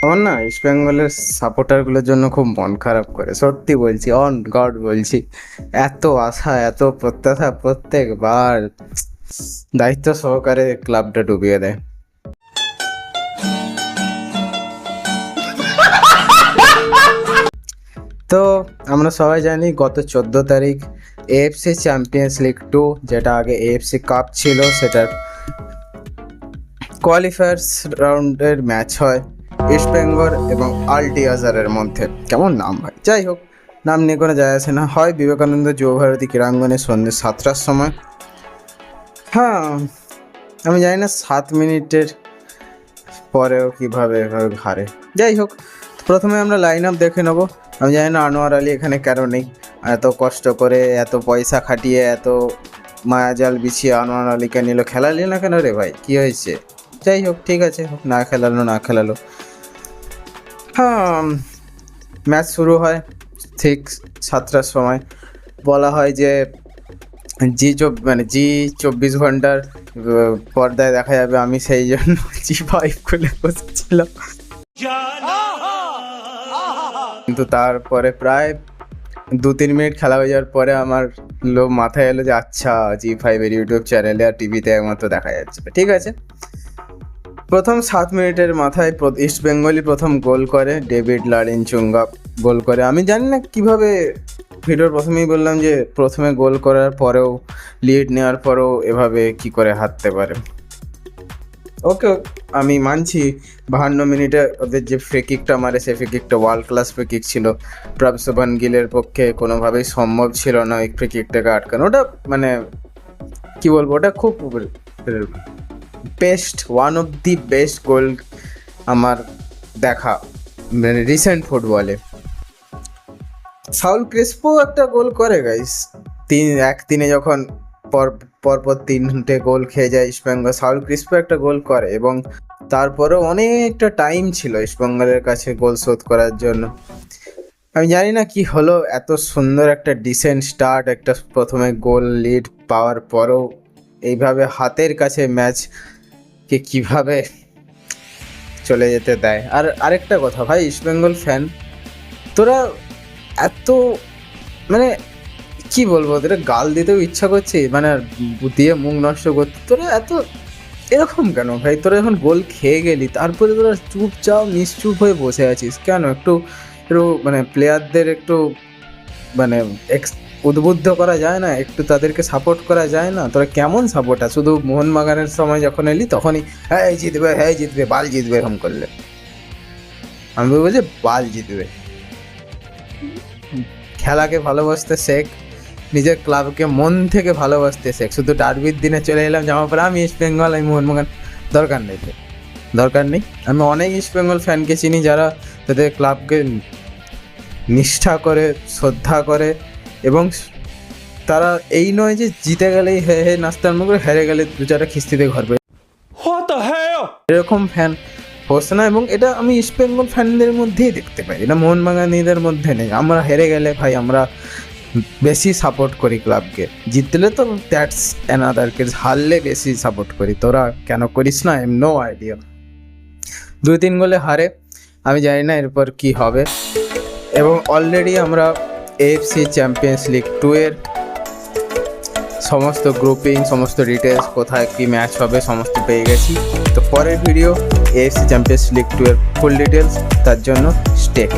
আমার না ইস্ট বেঙ্গলের সাপোর্টারগুলোর জন্য খুব মন খারাপ করে, সত্যি বলছি, অন গড বলছি। এত আশা, এত প্রত্যাশা, প্রত্যেকবার দায়িত্ব সহকারে ক্লাবটা ডুবিয়ে দেয়। তো আমরা সবাই জানি গত 14 তারিখ এএফসি চ্যাম্পিয়ন্স লিগ 2, যেটা আগে এএফসি কাপ ছিল, সেটার কোয়ালিফায়ার্স রাউন্ডের ম্যাচ হয় ইস্ট বেঙ্গল এবং আলটিয়াজারের মধ্যে। কেমন নাম ভাই, যাই হোক, নাম নিয়ে কোনো যায় আসে না। হয় বিবেকানন্দ যুবভারতী ক্রীড়াঙ্গনে সন্ধ্যে 7টার সময়। হ্যাঁ, আমি জানি না 7 মিনিটের পরেও কীভাবে হারে। যাই হোক, প্রথমে আমরা লাইন আপ দেখে নেবো। আমি জানি না আনোয়ার আলী এখানে কেন নেই। এত কষ্ট করে, এত পয়সা খাটিয়ে, এত মায়াজাল বিছিয়ে আনোয়ার আলীকে নিল, খেলালি না কেন রে ভাই, কী হয়েছে? যাই হোক, ঠিক আছে, না খেলালো। হ্যাঁ, ম্যাচ শুরু হয় ঠিক 7টার সময়। বলা হয় যে জি 24 ঘন্টার পর্দায় দেখা যাবে। আমি সেই জন্য জি5 খুলে বসেছিলাম, কিন্তু তারপরে প্রায় 2-3 মিনিট খেলা হয়ে যাওয়ার পরে আমার মাথায় এলো যে আচ্ছা, জি5-এর ইউটিউব চ্যানেলে আর টিভিতে একমাত্র দেখা যাচ্ছে। ঠিক আছে, প্রথম 7 মিনিটের মাথায় ইস্ট বেঙ্গলই প্রথম গোল করে, ডেভিড লারিনচুঙ্গা গোল করে। আমি জানি না কীভাবে, ভিডিওর প্রথমেই বললাম যে প্রথমে গোল করার পরেও, লিড নেওয়ার পরেও এভাবে কি করে হারতে পারে। ওকে, আমি মানছি 52 মিনিটে ওদের যে ফ্রি কিকটা মারে, সেই ফ্রি কিকটা ওয়ার্ল্ড ক্লাস ফ্রি কিক ছিল। শুভমান গিলের পক্ষে কোনোভাবেই সম্ভব ছিল না ওই ফ্রি কিকটাকে আটকানো। ওটা মানে কি বলবো, ওটা খুব best, one of the best গোল আমার দেখা মানে রিসেন্ট ফুটবলে। সাউল ক্রিস্পো একটা গোল করে গাইস, 3-1 যখন পরপর 3টে গোল খেয়ে যায় ইস্টবেঙ্গল, সাউল ক্রিস্পো একটা গোল করে। এবং তারপরেও অনেকটা টাইম ছিল ইস্টবেঙ্গলের কাছে গোল শোধ করার জন্য। আমি জানি না কি হলো, এত সুন্দর একটা ডিসেন্ট স্টার্ট, একটা প্রথমে গোল লিড পাওয়ার পরেও এইভাবে হাতের কাছে ম্যাচকে কিভাবে চলে যেতে দেয়। আর আরেকটা কথা ভাই, ইস্টবেঙ্গল ফ্যান, তোরা এত মানে কি বলবো, তোরা গাল দিতেও ইচ্ছা করছে, মানে দিয়ে মুখ নষ্ট করতে। তোরা এত এরকম কেন ভাই? তোরা যখন গোল খেয়ে গেলি তারপরে তোরা চুপচাপ নিশ্চুপ হয়ে বসে আছিস কেন? একটু মানে প্লেয়ারদের একটু মানে উদ্বুদ্ধ করা যায় না? একটু তাদেরকে সাপোর্ট করা যায় না? তোরা কেমন সাপোর্ট? আর শুধু মোহনবাগানের সময় যখন এলি তখনই হ্যাঁ জিতবে বাল জিতবে এরকম করলে। আমি বলছি বাল জিতবে। খেলাকে ভালোবাসতে শেখ, নিজের ক্লাবকে মন থেকে ভালোবাসতে শেখ। শুধু ডার্বির দিনে চলে এলাম জামা পরে আমি ইস্ট বেঙ্গল, আমি মোহনবাগান, দরকার নেই। আমি অনেক ইস্ট বেঙ্গল ফ্যানকে চিনি যারা তাদের ক্লাবকে নিষ্ঠা করে, শ্রদ্ধা করে, এবং তারা এই নয় যে জিতে গেলেই হে হে নাস্তার মুখে, হেরে গেলে 2-4টা খিস্তিতে ঘর পেয়ে, এরকম ফ্যান হচ্ছে না। এবং এটা আমি ইস্ট বেঙ্গল ফ্যানদের মধ্যেই দেখতে পাই, এটা মোহনবাগানীদের মধ্যে নেই। আমরা হেরে গেলে ভাই আমরা বেশি সাপোর্ট করি ক্লাবকে, জিতলে তো দ্যাটস অ্যানাদার কেস, হারলে বেশি সাপোর্ট করি। তোরা কেন করিস না? I am no idea. 2-3 গোলে হারে, আমি জানি না এরপর কি হবে। এবং অলরেডি আমরা এএফসি চ্যাম্পিয়ন্স লিগ 2 এর সমস্ত গ্রুপিং, সমস্ত ডিটেলস, কোথায় কি ম্যাচ হবে সমস্ত পেয়ে গেছি। তো পরের ভিডিও এএফসি চ্যাম্পিয়ন্স লিগ 2 এর ফুল ডিটেলস, তার জন্য স্টেক।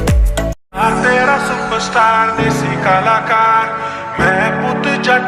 तेरा सुपरस्टार देसी कलाकार मैं पुत जट